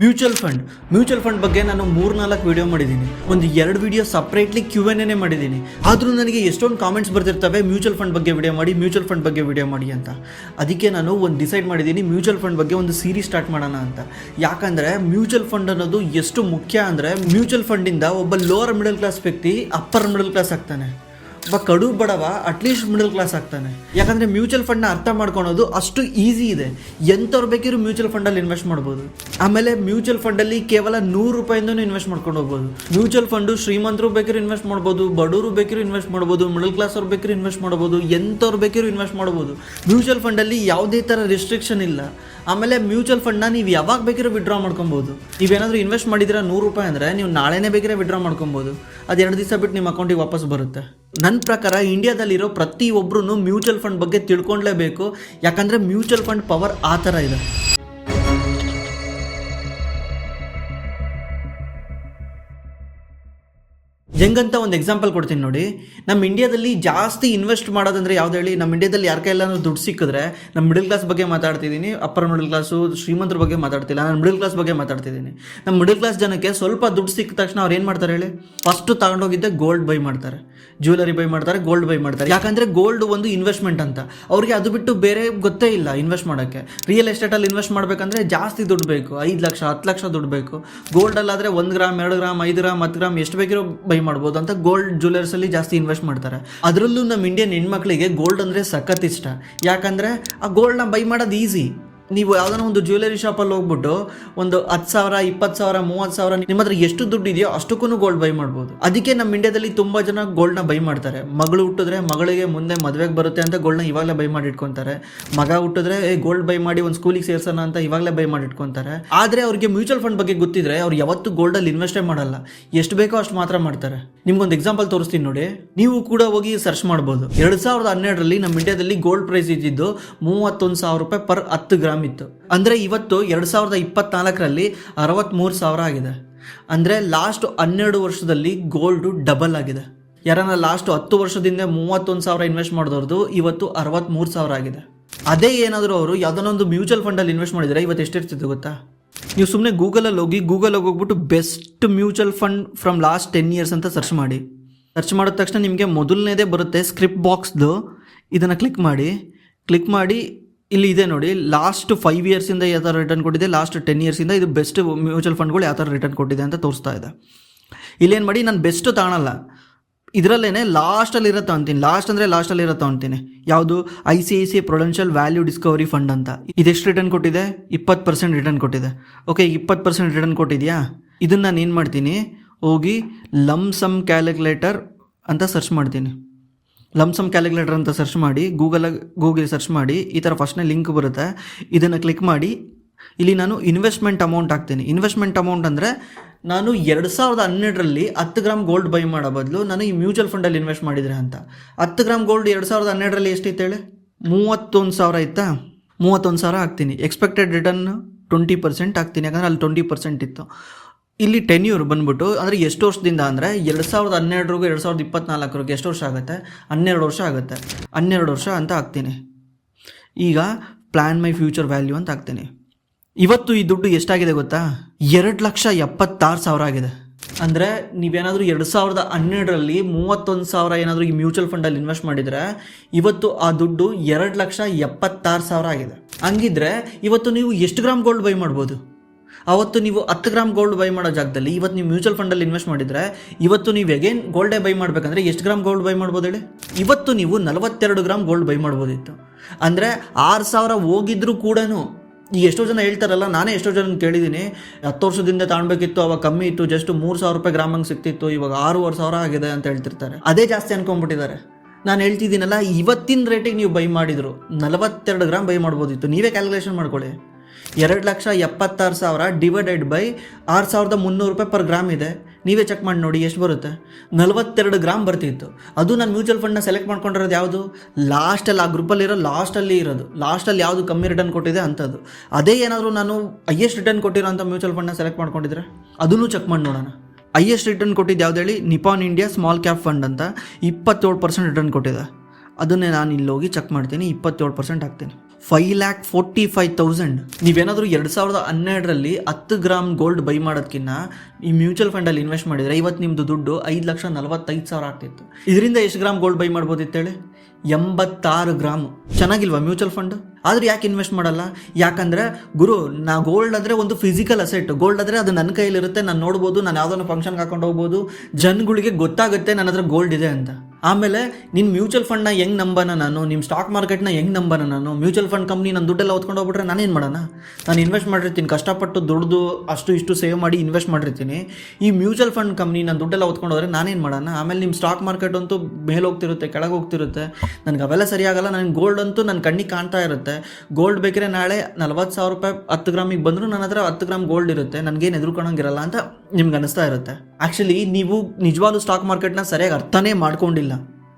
Mutual fund ಬಗ್ಗೆ ನಾನು 3-4 video ಮಾಡಿದ್ದೀನಿ. ಒಂದು 2 ವಿಡಿಯೋ ಸಪ್ರೇಟ್ಲಿ Q&A ಮಾಡಿದ್ದೀನಿ. ಆದರೂ ನನಗೆ ಎಷ್ಟೊಂದು ಕಾಮೆಂಟ್ಸ್ ಬರ್ತಿರ್ತವೆ ಮ್ಯೂಚುವಲ್ ಫಂಡ್ ಬಗ್ಗೆ ವಿಡಿಯೋ ಮಾಡಿ ಅಂತ. ಅದಕ್ಕೆ ನಾನು ಒಂದು ಡಿಸೈಡ್ ಮಾಡಿದ್ದೀನಿ, ಮ್ಯೂಚುವಲ್ ಫಂಡ್ ಬಗ್ಗೆ ಒಂದು ಸೀರೀಸ್ ಸ್ಟಾರ್ಟ್ ಮಾಡೋಣ ಅಂತ. ಯಾಕಂದರೆ ಮ್ಯೂಚುವಲ್ ಫಂಡ್ ಅನ್ನೋದು ಎಷ್ಟು ಮುಖ್ಯ ಅಂದರೆ, ಮ್ಯೂಚುವಲ್ ಫಂಡಿಂದ ಒಬ್ಬ ಲೋವರ್ ಮಿಡಲ್ ಕ್ಲಾಸ್ ವ್ಯಕ್ತಿ ಅಪ್ಪರ್ ಮಿಡಲ್ ಕ್ಲಾಸ್ ಆಗ್ತಾನೆ, ಒಬ್ಬ ಕಡು ಬಡವ ಅಟ್ಲೀಸ್ಟ್ ಮಿಡಲ್ ಕ್ಲಾಸ್ ಆಗ್ತಾನೆ. ಯಾಕಂದರೆ ಮ್ಯೂಚುವಲ್ ಫಂಡ್ನ ಅರ್ಥ ಮಾಡ್ಕೊಳೋದು ಅಷ್ಟು ಈಸಿ ಇದೆ. ಎಂಥವ್ರು ಬೇಕಿರೋ ಮ್ಯೂಚುವಲ್ ಫಂಡಲ್ಲಿ ಇನ್ವೆಸ್ಟ್ ಮಾಡ್ಬೋದು. ಆಮೇಲೆ ಮ್ಯೂಚುವಲ್ ಫಂಡಲ್ಲಿ ಕೇವಲ 100 ರೂಪಾಯಿಂದನೂ ಇನ್ವೆಸ್ಟ್ ಮಾಡ್ಕೊಂಡು ಹೋಗ್ಬೋದು. ಮ್ಯೂಚುವಲ್ ಫಂಡು ಶ್ರೀಮಂತರು ಬೇಕಿರೋ ಇನ್ವೆಸ್ಟ್ ಮಾಡ್ಬೋದು, ಬಡವರು ಬೇಕಿರೋ ಇನ್ವೆಸ್ಟ್ ಮಾಡ್ಬೋದು, ಮಿಡಲ್ ಕ್ಲಾಸ್ ಅವ್ರು ಬೇಕಿರೋ ಇನ್ವೆಸ್ಟ್ ಮಾಡ್ಬೋದು, ಎಂಥವ್ರು ಬೇಕಿರೋ ಇನ್ವೆಸ್ಟ್ ಮಾಡ್ಬೋದು. ಮ್ಯೂಚುವಲ್ ಫಂಡಲ್ಲಿ ಯಾವುದೇ ಥರ ರಿಸ್ಟ್ರಿಕ್ಷನ್ ಇಲ್ಲ. ಆಮೇಲೆ ಮ್ಯೂಚುವಲ್ ಫಂಡ್ನ ನೀವು ಯಾವಾಗ ಬೇಕಿರೋ ವಿಡ್ರಾ ಮಾಡ್ಕೊಬೋದು. ನೀವೇನಾದರೂ ಇನ್ವೆಸ್ಟ್ ಮಾಡಿದ್ರೆ 100 ರೂಪಾಯಿ ಅಂದರೆ ನೀವು ನಾಳೆನೇ ಬೇಕಿರೋ ವಿಡ್ರಾ ಮಾಡ್ಕೊಬೋದು. ಅದು 2 ದಿವಸ ಬಿಟ್ಟು ನಿಮ್ಮ ಅಕೌಂಟಿಗೆ ವಾಪಸ್ ಬರುತ್ತೆ. ನನ್ನ ಪ್ರಕಾರ ಇಂಡಿಯಾದಲ್ಲಿರೋ ಪ್ರತಿಯೊಬ್ಬರೂ ಮ್ಯೂಚುವಲ್ ಫಂಡ್ ಬಗ್ಗೆ ತಿಳ್ಕೊಳ್ಳೇಬೇಕು. ಯಾಕಂದರೆ ಮ್ಯೂಚುವಲ್ ಫಂಡ್ ಪವರ್ ಆ ಥರ ಇದೆ. ಹೆಂಗಂತ ಒಂದು ಎಕ್ಸಾಂಪಲ್ ಕೊಡ್ತೀನಿ ನೋಡಿ. ನಮ್ಮ ಇಂಡಿಯಾದಲ್ಲಿ ಜಾಸ್ತಿ ಇನ್ವೆಸ್ಟ್ ಮಾಡೋದಂದರೆ ಯಾವ್ದು ಹೇಳಿ? ನಮ್ಮ ಇಂಡಿಯಾದಲ್ಲಿ ಯಾರ ಕೈಯೆಲ್ಲ ದುಡ್ಡು ಸಿಕ್ಕಿದ್ರೆ, ನಮ್ಮ ಮಿಡಲ್ ಕ್ಲಾಸ್ ಬಗ್ಗೆ ಮಾತಾಡ್ತಿದ್ದೀನಿ, ಅಪ್ಪರ್ ಮಿಡಲ್ ಕ್ಲಾಸು ಶ್ರೀಮಂತರ ಬಗ್ಗೆ ಮಾತಾಡ್ತಿಲ್ಲ, ನಾನು ಮಿಡಲ್ ಕ್ಲಾಸ್ ಬಗ್ಗೆ ಮಾತಾಡ್ತಿದ್ದೀನಿ. ನಮ್ಮ ಮಿಡಲ್ ಕ್ಲಾಸ್ ಜನಕ್ಕೆ ಸ್ವಲ್ಪ ದುಡ್ಡು ಸಿಕ್ಕ ತಕ್ಷಣ ಅವ್ರು ಏನು ಮಾಡ್ತಾರೆ ಹೇಳಿ? ಫಸ್ಟು ತಗೊಂಡೋಗಿದ್ದೆ ಗೋಲ್ಡ್ ಬೈ ಮಾಡ್ತಾರೆ, ಜ್ಯುವೆಲರಿ ಬೈ ಮಾಡ್ತಾರೆ, ಗೋಲ್ಡ್ ಬೈ ಮಾಡ್ತಾರೆ. ಯಾಕಂದರೆ ಗೋಲ್ಡ್ ಒಂದು ಇನ್ವೆಸ್ಟ್ಮೆಂಟ್ ಅಂತ ಅವ್ರಿಗೆ ಅದು ಬಿಟ್ಟು ಬೇರೆ ಗೊತ್ತೇ ಇಲ್ಲ ಇನ್ವೆಸ್ಟ್ ಮಾಡೋಕ್ಕೆ. ರಿಯಲ್ ಎಸ್ಟೇಟಲ್ಲಿ ಇನ್ವೆಸ್ಟ್ ಮಾಡಬೇಕಂದ್ರೆ ಜಾಸ್ತಿ ದುಡ್ಡು ಬೇಕು, 5 ಲಕ್ಷ 10 ಲಕ್ಷ ದುಡ್ಡು ಬೇಕು. ಗೋಲ್ಡಲ್ಲಾದರೆ 1 ಗ್ರಾಮ್ 2 ಗ್ರಾಮ್ 5 ಗ್ರಾಮ್ 10 ಗ್ರಾಮ್ ಎಷ್ಟು ಬೇಕಿರೋ ಬೈ ಮಾಡ್ಬೋದು ಅಂತ ಗೋಲ್ಡ್ ಜ್ಯುವೆಲರ್ಸ್ ಅಲ್ಲಿ ಜಾಸ್ತಿ ಇನ್ವೆಸ್ಟ್ ಮಾಡ್ತಾರೆ. ಅದರಲ್ಲೂ ನಮ್ಮ ಇಂಡಿಯನ್ ಹೆಣ್ಮಕ್ಳಿಗೆ ಗೋಲ್ಡ್ ಅಂದರೆ ಸಖತ್ ಇಷ್ಟ. ಯಾಕಂದರೆ ಆ ಗೋಲ್ಡ್ನ ಬೈ ಮಾಡೋದು ಈಸಿ. ನೀವು ಯಾವುದಾನ ಒಂದು ಜ್ಯುವೆಲರಿ ಶಾಪಲ್ಲಿ ಹೋಗ್ಬಿಟ್ಟು ಒಂದು 10,000 20,000 30,000 ನಿಮ್ಮ ಹತ್ರ ಎಷ್ಟು ದುಡ್ಡು ಇದೆಯೋ ಅಷ್ಟಕ್ಕೂ ಗೋಲ್ಡ್ ಬೈ ಮಾಡ್ಬೋದು. ಅದಕ್ಕೆ ನಮ್ಮ ಇಂಡಿಯಾದಲ್ಲಿ ತುಂಬ ಜನ ಗೋಲ್ಡ್ನ ಬೈ ಮಾಡ್ತಾರೆ. ಮಗಳು ಹುಟ್ಟಿದ್ರೆ ಮಗಳಿಗೆ ಮುಂದೆ ಮದುವೆಗೆ ಬರುತ್ತೆ ಅಂತ ಗೋಲ್ಡ್ನ ಇವಾಗಲೇ ಬೈ ಮಾಡಿ ಇಟ್ಕೊತಾರೆ. ಮಗ ಹುಟ್ಟಿದ್ರೆ ಗೋಲ್ಡ್ ಬೈ ಮಾಡಿ ಒಂದು ಸ್ಕೂಲಿಗೆ ಸೇರ್ಸೋಣ ಅಂತ ಇವಾಗಲೇ ಬೈ ಮಾಡಿ ಇಟ್ಕೊತಾರೆ. ಆದರೆ ಅವ್ರಿಗೆ ಮ್ಯೂಚುವಲ್ ಫಂಡ್ ಬಗ್ಗೆ ಗೊತ್ತಿದ್ರೆ ಅವ್ರು ಯಾವತ್ತೂ ಗೋಲ್ಡಲ್ಲಿ ಇನ್ವೆಸ್ಟೇ ಮಾಡಲ್ಲ. ಎಷ್ಟು ಬೇಕೋ ಅಷ್ಟು ಮಾತ್ರ ಮಾಡ್ತಾರೆ. ನಿಮ್ಗೊಂದು ಎಕ್ಸಾಂಪಲ್ ತೋರಿಸ್ತೀನಿ ನೋಡಿ. ನೀವು ಕೂಡ ಹೋಗಿ ಸರ್ಚ್ ಮಾಡ್ಬೋದು. 2012ರಲ್ಲಿ ನಮ್ಮ ಇಂಡಿಯಾದಲ್ಲಿ ಗೋಲ್ಡ್ ಪ್ರೈಸ್ ಇದ್ದಿದ್ದು 31,000 ರೂಪಾಯಿ ಪರ್ 10 ಗ್ರಾಮ್ ಇತ್ತು. ಅಂದರೆ ಇವತ್ತು 2024ರಲ್ಲಿ 63,000 ಆಗಿದೆ. ಅಂದರೆ ಲಾಸ್ಟ್ 12 ವರ್ಷದಲ್ಲಿ ಗೋಲ್ಡು ಡಬಲ್ ಆಗಿದೆ. ಯಾರನ್ನ ಲಾಸ್ಟ್ 10 ವರ್ಷದಿಂದ 31,000 ಇನ್ವೆಸ್ಟ್ ಮಾಡಿದವ್ರದ್ದು ಇವತ್ತು 63,000 ಆಗಿದೆ. ಅದೇ ಏನಾದರೂ ಅವರು ಯಾವುದನ್ನೊಂದು ಮ್ಯೂಚುವಲ್ ಫಂಡಲ್ಲಿ ಇನ್ವೆಸ್ಟ್ ಮಾಡಿದರೆ ಇವತ್ತು ಎಷ್ಟಿರ್ತಿತ್ತು ಗೊತ್ತಾ? ನೀವು ಸುಮ್ಮನೆ ಗೂಗಲಲ್ಲಿ ಹೋಗ್ಬಿಟ್ಟು best mutual fund from last 10 years ಅಂತ ಸರ್ಚ್ ಮಾಡಿದ ತಕ್ಷಣ ನಿಮಗೆ ಮೊದಲನೇದೇ ಬರುತ್ತೆ ಸ್ಕ್ರಿಪ್ಟ್ ಬಾಕ್ಸ್ದು. ಇದನ್ನು ಕ್ಲಿಕ್ ಮಾಡಿ ಇಲ್ಲಿ ಇದೆ ನೋಡಿ, ಲಾಸ್ಟ್ 5 ಇಯರ್ಸಿಂದ ಯಾವ ಥರ ರಿಟರ್ನ್ ಕೊಟ್ಟಿದೆ, ಲಾಸ್ಟ್ 10 ಇಯರ್ಸಿಂದ ಇದು ಬೆಸ್ಟ್ ಮ್ಯೂಚುವಲ್ ಫಂಡ್ಗಳು ಯಾವ ಥರ ರಿಟರ್ನ್ ಕೊಟ್ಟಿದೆ ಅಂತ ತೋರಿಸ್ತಾ ಇದೆ. ಇಲ್ಲೇನು ಮಾಡಿ, ನಾನು ಬೆಸ್ಟ್ ತಗೊಳಲ್ಲ, ಇದರಲ್ಲೇ ಲಾಸ್ಟಲ್ಲಿರೋ ತೊಗೊಳ್ತೀನಿ. ಯಾವುದು? ICICI Prudential value discovery fund ಅಂತ. ಇದೆಷ್ಟು ರಿಟರ್ನ್ ಕೊಟ್ಟಿದೆ? 20% ರಿಟರ್ನ್ ಕೊಟ್ಟಿದೆ. ಓಕೆ, 20% ರಿಟರ್ನ್ ಕೊಟ್ಟಿದೆಯಾ? ಇದನ್ನು ನಾನು ಏನು ಮಾಡ್ತೀನಿ, ಹೋಗಿ ಲಮ್ಸಮ್ ಕ್ಯಾಲ್ಕುಲೇಟರ್ ಅಂತ ಸರ್ಚ್ ಮಾಡ್ತೀನಿ. ಲಮ್ಸಮ್ ಕ್ಯಾಲ್ಕುಲೇಟರ್ ಅಂತ ಸರ್ಚ್ ಮಾಡಿ ಗೂಗಲ್ ಸರ್ಚ್ ಮಾಡಿ, ಈ ಥರ ಫಸ್ಟ್ನೇ ಲಿಂಕ್ ಬರುತ್ತೆ. ಇದನ್ನು ಕ್ಲಿಕ್ ಮಾಡಿ ಇಲ್ಲಿ ನಾನು ಇನ್ವೆಸ್ಟ್ಮೆಂಟ್ ಅಮೌಂಟ್ ಹಾಕ್ತೀನಿ. ಇನ್ವೆಸ್ಟ್ಮೆಂಟ್ ಅಮೌಂಟ್ ಅಂದರೆ ನಾನು 2012ರಲ್ಲಿ 10 ಗ್ರಾಮ್ ಗೋಲ್ಡ್ ಬೈ ಮಾಡೋ ಬದಲು ನಾನು ಈ ಮ್ಯೂಚುವಲ್ ಫಂಡಲ್ಲಿ ಇನ್ವೆಸ್ಟ್ ಮಾಡಿದರೆ ಅಂತ. 10 ಗ್ರಾಮ್ ಗೋಲ್ಡ್ 2012ರಲ್ಲಿ ಎಷ್ಟಿತ್ತು ಹೇಳಿ? 31,000 ಇತ್ತಾ? 31,000 ಹಾಕ್ತೀನಿ. ಎಕ್ಸ್ಪೆಕ್ಟೆಡ್ ರಿಟರ್ನ್ 20% ಹಾಕ್ತೀನಿ, ಯಾಕಂದರೆ ಅಲ್ಲಿ 20% ಇತ್ತು. ಇಲ್ಲಿ ಟೆನ್ಯೂರ್ ಬಂದ್ಬಿಟ್ಟು ಅಂದರೆ ಎಷ್ಟು ವರ್ಷದಿಂದ ಅಂದರೆ 2012ರಿಗೂ 2024ರಿಗೂ ಎಷ್ಟು ವರ್ಷ ಆಗುತ್ತೆ? 12 ವರ್ಷ ಆಗುತ್ತೆ. 12 ವರ್ಷ ಅಂತ ಹಾಕ್ತೀನಿ. ಈಗ ಪ್ಲ್ಯಾನ್ ಮೈ ಫ್ಯೂಚರ್ ವ್ಯಾಲ್ಯೂ ಅಂತ ಹಾಕ್ತೀನಿ. ಇವತ್ತು ಈ ದುಡ್ಡು ಎಷ್ಟಾಗಿದೆ ಗೊತ್ತಾ? 2,76,000 ಆಗಿದೆ. ಅಂದರೆ ನೀವೇನಾದರೂ 2012ರಲ್ಲಿ 31,000 ಏನಾದರೂ ಈ ಮ್ಯೂಚುವಲ್ ಫಂಡಲ್ಲಿ ಇನ್ವೆಸ್ಟ್ ಮಾಡಿದರೆ ಇವತ್ತು ಆ ದುಡ್ಡು 2,76,000 ಆಗಿದೆ. ಹಂಗಿದ್ರೆ ಇವತ್ತು ನೀವು ಎಷ್ಟು ಗ್ರಾಮ್ ಗೋಲ್ಡ್ ಬೈ ಮಾಡ್ಬೋದು? ಅವತ್ತು ನೀವು 10 ಗ್ರಾಮ್ ಗೋಲ್ಡ್ ಬೈ ಮಾಡೋ ಜಾಗದಲ್ಲಿ ಇವತ್ತು ನೀವು ಮ್ಯೂಚುವಲ್ ಫಂಡಲ್ಲಿ ಇನ್ವೆಸ್ಟ್ ಮಾಡಿದರೆ ಇವತ್ತು ನೀವು ಎಗೇನ್ ಗೋಲ್ಡೇ ಬೈ ಮಾಡಬೇಕಂದ್ರೆ ಎಷ್ಟು ಗ್ರಾಮ್ ಗೋಲ್ಡ್ ಬೈ ಮಾಡ್ಬೋದು ಹೇಳಿ? ಇವತ್ತು ನೀವು 42 ಗ್ರಾಮ್ ಗೋಲ್ಡ್ ಬೈ ಮಾಡ್ಬೋದಿತ್ತು. ಅಂದರೆ 6,000 ಹೋಗಿದ್ರು ಕೂಡ ಈಗ ಎಷ್ಟೋ ಜನ ಹೇಳ್ತಾರಲ್ಲ, ನಾನೇ ಎಷ್ಟೋ ಜನ ಕೇಳಿದ್ದೀನಿ, 10 ವರ್ಷದಿಂದ ತಗೊಳ್ಬೇಕಿತ್ತು, ಅವಾಗ ಕಮ್ಮಿ ಇತ್ತು, ಜಸ್ಟ್ 3,000 ರೂಪಾಯಿ ಗ್ರಾಮಂಗೆ ಸಿಕ್ತಿತ್ತು, ಇವಾಗ 6,500 ಆಗಿದೆ ಅಂತ ಹೇಳ್ತಿರ್ತಾರೆ. ಅದೇ ಜಾಸ್ತಿ ಅನ್ಕೊಂಡ್ಬಿಟ್ಟಿದ್ದಾರೆ. ನಾನು ಹೇಳ್ತಿದ್ದೀನಲ್ಲ, ಇವತ್ತಿನ ರೇಟಿಗೆ ನೀವು ಬೈ ಮಾಡಿದ್ರು 42 ಗ್ರಾಮ್ ಬೈ ಮಾಡ್ಬೋದಿತ್ತು. ನೀವೇ ಕ್ಯಾಲ್ಕುಲೇಷನ್ ಮಾಡ್ಕೊಳ್ಳಿ. 2,76,000 ಡಿವೈಡೆಡ್ ಬೈ 6,300 ರೂಪಾಯಿ ಪರ್ ಗ್ರಾಮ್ ಇದೆ. ನೀವೇ ಚೆಕ್ ಮಾಡಿ ನೋಡಿ ಎಷ್ಟು ಬರುತ್ತೆ. 42 ಗ್ರಾಮ್ ಬರ್ತಿತ್ತು. ಅದು ನಾನು ಮ್ಯೂಚುವಲ್ ಫಂಡ್ನ ಸೆಲೆಕ್ಟ್ ಮಾಡ್ಕೊಂಡಿರೋದು ಯಾವುದು? ಲಾಸ್ಟಲ್ಲಿ, ಆ ಗ್ರೂಪಲ್ಲಿರೋ ಲಾಸ್ಟಲ್ಲಿ ಯಾವುದು ಕಮ್ಮಿ ರಿಟರ್ನ್ ಕೊಟ್ಟಿದೆ ಅಂಥದ್ದು. ಅದೇ ಏನಾದರೂ ನಾನು ಹೈಯೆಸ್ಟ್ ರಿಟರ್ನ್ ಕೊಟ್ಟಿರೋ ಅಂಥ ಮ್ಯೂಚುವಲ್ ಫಂಡ್ನ ಸೆಲೆಕ್ಟ್ ಮಾಡ್ಕೊಂಡಿದ್ರೆ ಅದನ್ನು ಚೆಕ್ ಮಾಡಿ ನೋಡೋಣ. ಹೈಯೆಸ್ಟ್ ರಿಟರ್ನ್ ಕೊಟ್ಟಿದ್ದು ಯಾವ್ದು ಹೇಳಿ? Nippon India small cap fund ಅಂತ 27% ರಿಟರ್ನ್ ಕೊಟ್ಟಿದೆ. ಅದನ್ನೇ ನಾನು ಇಲ್ಲಿ ಹೋಗಿ ಚೆಕ್ ಮಾಡ್ತೀನಿ, 27% ಹಾಕ್ತೀನಿ. 5,45,000. ನೀವೇನಾದರೂ 2012ರಲ್ಲಿ 10 ಗ್ರಾಮ್ ಗೋಲ್ಡ್ ಬೈ ಮಾಡೋದಕ್ಕಿಂತ ಈ ಮ್ಯೂಚುವಲ್ ಫಂಡಲ್ಲಿ ಇನ್ವೆಸ್ಟ್ ಮಾಡಿದರೆ ಇವತ್ತು ನಿಮ್ಮದು ದುಡ್ಡು 5,45,000 ಆಗ್ತಿತ್ತು. ಇದರಿಂದ ಎಷ್ಟು ಗ್ರಾಮ್ ಗೋಲ್ಡ್ ಬೈ ಮಾಡ್ಬೋದಿತ್ತೇಳಿ? 86 ಗ್ರಾಮ್. ಚೆನ್ನಾಗಿಲ್ವಾ ಮ್ಯೂಚುವಲ್ ಫಂಡ್? ಆದ್ರೆ ಯಾಕೆ ಇನ್ವೆಸ್ಟ್ ಮಾಡಲ್ಲ? ಯಾಕಂದ್ರೆ ಗುರು, ನಾ ಗೋಲ್ಡ್ ಅಂದರೆ ಒಂದು ಫಿಸಿಕಲ್ ಅಸೆಟ್. ಗೋಲ್ಡ್ ಆದರೆ ಅದು ನನ್ನ ಕೈಲಿರುತ್ತೆ, ನಾನು ನೋಡ್ಬೋದು, ನಾನು ಯಾವುದೋ ಫಂಕ್ಷನ್ಗೆ ಹಾಕೊಂಡು ಹೋಗ್ಬೋದು, ಜನಗಳಿಗೆ ಗೊತ್ತಾಗುತ್ತೆ ನನ್ನ ಹತ್ರ ಗೋಲ್ಡ್ ಇದೆ ಅಂತ. ಆಮೇಲೆ ನಿನ್ನ ಮ್ಯೂಚುವಲ್ ಫಂಡ್ನ ಹೆಂಗೆ ನಂಬನ ನಾನು, ನಿಮ್ಮ ಸ್ಟಾಕ್ ಮಾರ್ಕೆಟ್ನ ಹೆಂಗೆ ನಂಬನ ನಾನು? ಮ್ಯೂಚುವಲ್ ಫಂಡ್ ಕಂಪ್ನಿ ನನ್ನ ದುಡ್ಡೆಲ್ಲ ಹೊತ್ಕೊಂಡು ಹೋಗ್ಬಿಟ್ರೆ ನಾನೇನು ಮಾಡೋಣ? ನಾನು ಇನ್ವೆಸ್ಟ್ ಮಾಡಿರ್ತೀನಿ, ಕಷ್ಟಪಟ್ಟು ದುಡ್ದು ಅಷ್ಟು ಇಷ್ಟು ಸೇವ್ ಮಾಡಿ ಇನ್ವೆಸ್ಟ್ ಮಾಡಿರ್ತೀನಿ. ಈ ಮ್ಯೂಚುವಲ್ ಫಂಡ್ ಕಂಪ್ನಿ ನನ್ನ ದುಡ್ಡೆಲ್ಲ ಹೊತ್ಕೊಂಡು ಹೋದ್ರೆ ನಾನೇನು ಮಾಡೋಣ? ಆಮೇಲೆ ನಿಮ್ಮ ಸ್ಟಾಕ್ ಮಾರ್ಕೆಟ್ ಅಂತೂ ಮೇಲೆ ಹೋಗ್ತಿರುತ್ತೆ, ಕೆಳಗೆ ಹೋಗ್ತಿರುತ್ತೆ. ನನಗೆ ಅವೆಲ್ಲ ಸರಿಯಾಗಲ್ಲ. ನನಗೆ ಗೋಲ್ಡ್ ಅಂತೂ ನನ್ನ ಕಣ್ಣಿಗೆ ಕಾಣ್ತಾ ಇರುತ್ತೆ. ಗೋಲ್ಡ್ ಬೇಕಿದ್ರೆ ನಾಳೆ 40,000 ರೂಪಾಯಿ 10 ಗ್ರಾಮಿಗೆ ಬಂದರೂ ನನ್ನ ಹತ್ರ 10 ಗ್ರಾಮ್ ಗೋಲ್ಡ್ ಇರುತ್ತೆ, ನನಗೇನು ಎದುರ್ಕೊಳಂಗಿರಲ್ಲ ಅಂತ ನಿಮ್ಗೆ ಅನಿಸ್ತಾ ಇರುತ್ತೆ. ಆ್ಯಕ್ಚುಲಿ ನೀವು ನಿಜವಾಗ್ಲೂ ಸ್ಟಾಕ್ ಮಾರ್ಕೆಟ್ನ ಸರಿಯಾಗಿ ಅರ್ಥನೇ ಮಾಡ್ಕೊಂಡಿಲ್ಲ.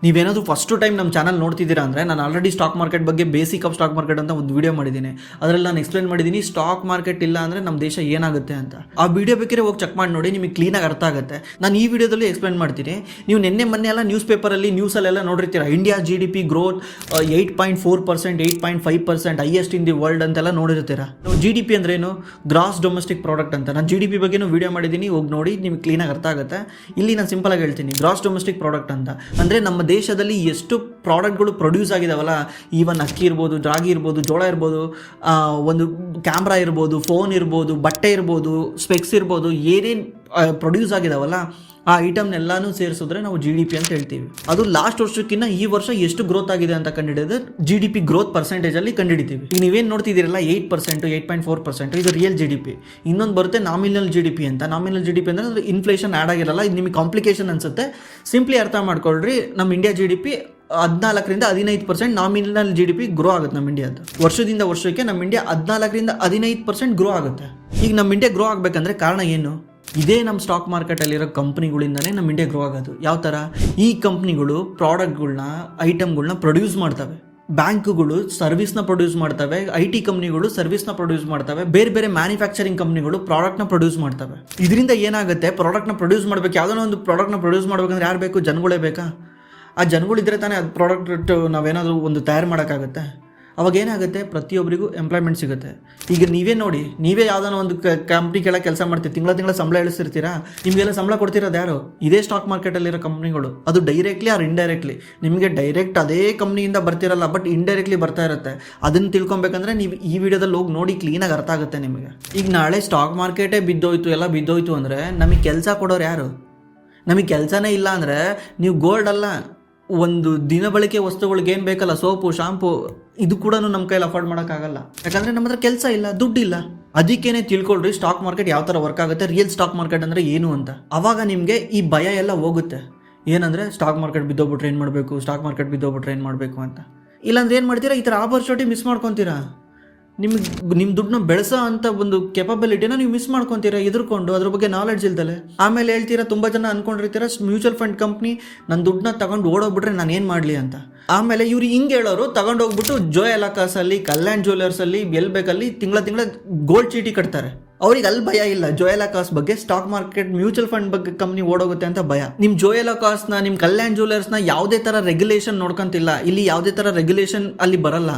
ನೀವೇನಾದರೂ ಫಸ್ಟ್ ಟೈಮ್ ನಮ್ಮ ಚಾನಲ್ ನೋಡ್ತಿದ್ದೀರಾ ಅಂದರೆ, ನಾನು ಆಲ್ರೆಡಿ ಸ್ಟಾಕ್ ಮಾರ್ಕೆಟ್ ಬಗ್ಗೆ ಬೇಸಿಕ್ ಆಫ್ ಸ್ಟಾಕ್ ಮಾರ್ಕೆಟ್ ಅಂತ ಒಂದು ವಿಡಿಯೋ ಮಾಡಿದ್ದೀನಿ. ಅದರಲ್ಲಿ ನಾನು ಎಕ್ಸ್ಪ್ಲೈನ್ ಮಾಡಿದ್ದೀನಿ ಸ್ಟಾಕ್ ಮಾರ್ಕೆಟ್ ಇಲ್ಲ ಅಂದರೆ ನಮ್ಮ ದೇಶ ಏನಾಗುತ್ತೆ ಅಂತ. ಆ ವಿಡಿಯೋ ಬೇಕಿದ್ರೆ ಹೋಗಿ ಚೆಕ್ ಮಾಡಿ ನೋಡಿ, ನಿಮಗೆ ಕ್ಲೀನಾಗಿ ಅರ್ಥ ಆಗುತ್ತೆ. ನಾನು ಈ ವಿಡಿಯೋದಲ್ಲಿ ಎಕ್ಸ್ಪ್ಲೈನ್ ಮಾಡ್ತೀನಿ. ನೀವು ಮೊನ್ನೆ ಎಲ್ಲ ನ್ಯೂಸ್ ಪೇಪರಲ್ಲಿ ನ್ಯೂಸಲ್ಲೆಲ್ಲ ನೋಡಿರ್ತೀರ, India GDP growth 8.4%, 8.5%, highest in the world ಅಂತೆಲ್ಲ ನೋಡಿರ್ತೀರ. GDP ಅಂದ್ರೆ ಏನು? ಗ್ರಾಸ್ ಡೊಮೆಸ್ಟಿಕ್ ಪ್ರಾಡಕ್ಟ್ ಅಂತ. ನಾನು GDP ಬಗ್ಗೆನೂ ವಿಡಿಯೋ ಮಾಡಿದ್ದೀನಿ, ಹೋಗಿ ನೋಡಿ, ನಿಮ್ಗೆ ಕ್ಲೀನಾಗಿ ಅರ್ಥ ಆಗುತ್ತೆ. ಇಲ್ಲಿ ನಾನು ಸಿಂಪಲಾಗಿ ಹೇಳ್ತೀನಿ, ಗ್ರಾಸ್ ಡೊಮೆಸ್ಟಿಕ್ ಪ್ರಾಡಕ್ಟ್ ಅಂತ ಅಂದರೆ ನಮ್ಮ ದೇಶದಲ್ಲಿ ಎಷ್ಟು ಪ್ರಾಡಕ್ಟ್ಗಳು ಪ್ರೊಡ್ಯೂಸ್ ಆಗಿದಾವಲ್ಲ, ಈವನ್ ಅಕ್ಕಿ ಇರ್ಬೋದು, ರಾಗಿ ಇರ್ಬೋದು, ಜೋಳ ಇರ್ಬೋದು, ಒಂದು ಕ್ಯಾಮ್ರಾ ಇರ್ಬೋದು, ಫೋನ್ ಇರ್ಬೋದು, ಬಟ್ಟೆ ಇರ್ಬೋದು, ಸ್ಪೆಕ್ಸ್ ಇರ್ಬೋದು, ಏನೇನು ಪ್ರೊಡ್ಯೂಸ್ ಆಗಿದಾವಲ್ಲ ಆ ಐಟಮ್ನೆಲ್ಲಾನು ಸೇರಿಸಿದ್ರೆ ನಾವು GDP ಅಂತ ಹೇಳ್ತೀವಿ. ಅದು ಲಾಸ್ಟ್ ವರ್ಷಕ್ಕಿಂತ ಈ ವರ್ಷ ಎಷ್ಟು ಗ್ರೋತ್ ಆಗಿದೆ ಅಂತ ಕಂಡುಹಿಡಿದ್ರೆ GDP ಗ್ರೋತ್ ಪರ್ಸೆಂಟೇಜಲ್ಲಿ ಕಂಡುಹಿಡಿತೀವಿ. ಈಗ ನೀವೇನು ನೋಡ್ತಿದ್ದೀರಲ್ಲ 8%, 8.4%, ಇದು ರಿಯಲ್ GDP. ಇನ್ನೊಂದು ಬರುತ್ತೆ ನಾಮಿನಲ್ GDP ಅಂತ. ನಾಮಿನಲ್ GDP ಅಂದರೆ ಇನ್ಫ್ಲೇಷನ್ ಆ್ಯಡ್ ಆಗಿರಲ್ಲ. ಇದು ನಿಮಗೆ ಕಾಂಪ್ಲಿಕೇಶನ್ ಅನ್ಸುತ್ತೆ, ಸಿಂಪ್ಲಿ ಅರ್ಥ ಮಾಡ್ಕೊಳ್ರಿ. ನಮ್ಮ India GDP 14ರಿಂದ 15% nominal GDP grow ಆಗುತ್ತೆ ನಮ್ಮ ಇಂಡಿಯಾದ. ವರ್ಷದಿಂದ ವರ್ಷಕ್ಕೆ ನಮ್ಮ ಇಂಡಿಯಾ 14ರಿಂದ 15% ಗ್ರೋ ಆಗುತ್ತೆ. ಈಗ ನಮ್ಮ ಇಂಡಿಯಾ ಗ್ರೋ ಆಗಬೇಕಂದ್ರೆ ಕಾರಣ ಏನು? ಇದೇ ನಮ್ಮ ಸ್ಟಾಕ್ ಮಾರ್ಕೆಟಲ್ಲಿರೋ ಕಂಪ್ನಿಗಳಿಂದನೇ ನಮ್ಮ ಇಂಡಿಯಾ ಗ್ರೋ ಆಗೋದು. ಯಾವ ಥರ? ಈ ಕಂಪ್ನಿಗಳು ಪ್ರಾಡಕ್ಟ್ಗಳನ್ನ, ಐಟಮ್ಗಳನ್ನ ಪ್ರೊಡ್ಯೂಸ್ ಮಾಡ್ತವೆ. ಬ್ಯಾಂಕ್ಗಳು ಸರ್ವಿಸ್ನ ಪ್ರೊಡ್ಯೂಸ್ ಮಾಡ್ತವೆ, IT ಕಂಪ್ನಿಗಳು ಸರ್ವಿಸ್ನ ಪ್ರೊಡ್ಯೂಸ್ ಮಾಡ್ತವೆ, ಬೇರೆ ಬೇರೆ ಮ್ಯಾನುಫ್ಯಾಕ್ಚರಿಂಗ್ ಕಂಪ್ನಿಗಳು ಪ್ರಾಡಕ್ಟ್ನ ಪ್ರೊಡ್ಯೂಸ್ ಮಾಡ್ತವೆ. ಇದರಿಂದ ಏನಾಗುತ್ತೆ? ಪ್ರಾಡಕ್ಟ್ನ ಪ್ರೊಡ್ಯೂಸ್ ಮಾಡಬೇಕು. ಯಾವುದೋ ಒಂದು ಪ್ರಾಡಕ್ಟ್ನ ಪ್ರೊಡ್ಯೂಸ್ ಮಾಡಬೇಕಂದ್ರೆ ಯಾರು ಬೇಕು? ಜನಗಳೇ ಬೇಕಾ? ಆ ಜನಗಳಿದ್ರೆ ತಾನೇ ಅದು ಪ್ರಾಡಕ್ಟ್ ನಾವೇನಾದರೂ ಒಂದು ತಯಾರು ಮಾಡೋಕ್ಕಾಗುತ್ತೆ. ಅವಾಗ ಏನಾಗುತ್ತೆ? ಪ್ರತಿಯೊಬ್ಬರಿಗೂ ಎಂಪ್ಲಾಯ್ಮೆಂಟ್ ಸಿಗುತ್ತೆ. ಈಗ ನೀವೇ ನೋಡಿ, ನೀವೇ ಯಾವುದಾನ ಒಂದು ಕಂಪ್ನಿ ಕೆಳಗೆ ಕೆಲಸ ಮಾಡ್ತೀರಿ, ತಿಂಗಳ ಸಂಬಳ ಇಳಿಸಿರ್ತೀರಾ, ನಿಮಗೆಲ್ಲ ಸಂಬಳ ಕೊಡ್ತಿರೋದು ಯಾರು? ಇದೇ ಸ್ಟಾಕ್ ಮಾರ್ಕೆಟಲ್ಲಿರೋ ಕಂಪ್ನಿಗಳು. ಅದು ಡೈರೆಕ್ಟ್ಲಿ ಆರ್ ಇಂಡೈರೆಕ್ಟ್ಲಿ. ನಿಮಗೆ ಡೈರೆಕ್ಟ್ ಅದೇ ಕಂಪ್ನಿಯಿಂದ ಬರ್ತಿರಲ್ಲ, ಬಟ್ ಇಂಡೈರೆಕ್ಟ್ಲಿ ಬರ್ತಾ ಇರುತ್ತೆ. ಅದನ್ನು ತಿಳ್ಕೊಬೇಕಂದ್ರೆ ನೀವು ಈ ವಿಡಿಯೋದಲ್ಲಿ ಹೋಗಿ ನೋಡಿ, ಕ್ಲೀನಾಗಿ ಅರ್ಥ ಆಗುತ್ತೆ ನಿಮಗೆ. ಈಗ ನಾಳೆ ಸ್ಟಾಕ್ ಮಾರ್ಕೆಟೇ ಬಿದ್ದೋಯ್ತು, ಎಲ್ಲ ಬಿದ್ದೋಯ್ತು ಅಂದರೆ ನಮಗೆ ಕೆಲಸ ಕೊಡೋರು ಯಾರು? ನಮಗೆ ಕೆಲಸನೇ ಇಲ್ಲ ಅಂದರೆ ನೀವು ಗೋಲ್ಡ್ ಅಲ್ಲ, ಒಂದು ದಿನ ಬಳಕೆ ವಸ್ತುಗಳಿಗೆ ಏನು ಬೇಕಲ್ಲ, ಸೋಪು, ಶಾಂಪು, ಇದು ಕೂಡ ನಮ್ಮ ಕೈಲಿ ಅಫೋರ್ಡ್ ಮಾಡೋಕ್ಕಾಗಲ್ಲ. ಯಾಕಂದರೆ ನಮ್ಮ ಹತ್ರ ಕೆಲಸ ಇಲ್ಲ, ದುಡ್ಡಿಲ್ಲ. ಅದಕ್ಕೇನೆ ತಿಳ್ಕೊಳ್ರಿ ಸ್ಟಾಕ್ ಮಾರ್ಕೆಟ್ ಯಾವ ಥರ ವರ್ಕ್ ಆಗುತ್ತೆ, ರಿಯಲ್ ಸ್ಟಾಕ್ ಮಾರ್ಕೆಟ್ ಅಂದರೆ ಏನು ಅಂತ. ಆವಾಗ ನಿಮಗೆ ಈ ಭಯ ಎಲ್ಲ ಹೋಗುತ್ತೆ. ಏನಂದರೆ ಸ್ಟಾಕ್ ಮಾರ್ಕೆಟ್ ಬಿದ್ದೋಗ್ಬಿಟ್ರೆ ಏನು ಮಾಡಬೇಕು, ಸ್ಟಾಕ್ ಮಾರ್ಕೆಟ್ ಬಿದ್ದೋಗ್ಬಿಟ್ರೆ ಏನು ಮಾಡಬೇಕು ಅಂತ. ಇಲ್ಲಾಂದ್ರೆ ಏನು ಮಾಡ್ತೀರಾ? ಈ ಥರ ಆಪರ್ಚುನಿಟಿ ಮಿಸ್ ಮಾಡ್ಕೊತೀರಾ. ನಿಮ್ಮ ದುಡ್ಡನ್ನ ಬೆಳೆಸೋ ಅಂತ ಒಂದು ಕೆಪಬಿಲಿಟಿನ ನೀವು ಮಿಸ್ ಮಾಡ್ಕೊತೀರಾ ಎದುರ್ಕೊಂಡು, ಅದ್ರ ಬಗ್ಗೆ ನಾಲೆಡ್ಜ್ ಇಲ್ದಲೆ. ಆಮೇಲೆ ಹೇಳ್ತೀರಾ, ತುಂಬ ಜನ ಅನ್ಕೊಂಡಿರ್ತೀರ ಮ್ಯೂಚುವಲ್ ಫಂಡ್ ಕಂಪ್ನಿ ನನ್ನ ದುಡ್ಡನ್ನ ತಗೊಂಡು ಓಡೋಗ್ಬಿಟ್ರೆ ನಾನು ಏನು ಮಾಡಲಿ ಅಂತ. ಆಮೇಲೆ ಇವ್ರು ಹಿಂಗೆ ಹೇಳೋರು, ತಗೊಂಡೋಗ್ಬಿಟ್ಟು ಜೋಯ್ ಅಲಕಾಸಲ್ಲಿ, ಕಲ್ಯಾಣ್ ಜ್ಯುವೆಲರ್ಸಲ್ಲಿ, ಎಲ್ಲಿ ಬೇಕಲ್ಲಿ ತಿಂಗಳ ಗೋಲ್ಡ್ ಚೀಟಿ ಕಟ್ತಾರೆ. ಅವ್ರಿಗೆ ಅಲ್ಲಿ ಭಯ ಇಲ್ಲ ಜೋಯಲಕಾಸ್ ಬಗ್ಗೆ. ಸ್ಟಾಕ್ ಮಾರ್ಕೆಟ್ ಮ್ಯೂಚುವಲ್ ಫಂಡ್ ಬಗ್ಗೆ ಕಂಪ್ನಿ ಓಡೋಗುತ್ತೆ ಅಂತ ಭಯ. ನಿಮ್ಮ ಜೋಯಲಕಾಸ್ನ, ನಿಮ್ಮ ಕಲ್ಯಾಣ್ ಜ್ಯುವೆಲರ್ಸ್ನ ಯಾವುದೇ ಥರ ರೆಗ್ಯುಲೇಷನ್ ನೋಡ್ಕೊಂತಿಲ್ಲ. ಇಲ್ಲಿ ಯಾವುದೇ ಥರ ರೆಗ್ಯುಲೇಷನ್ ಅಲ್ಲಿ ಬರಲ್ಲ.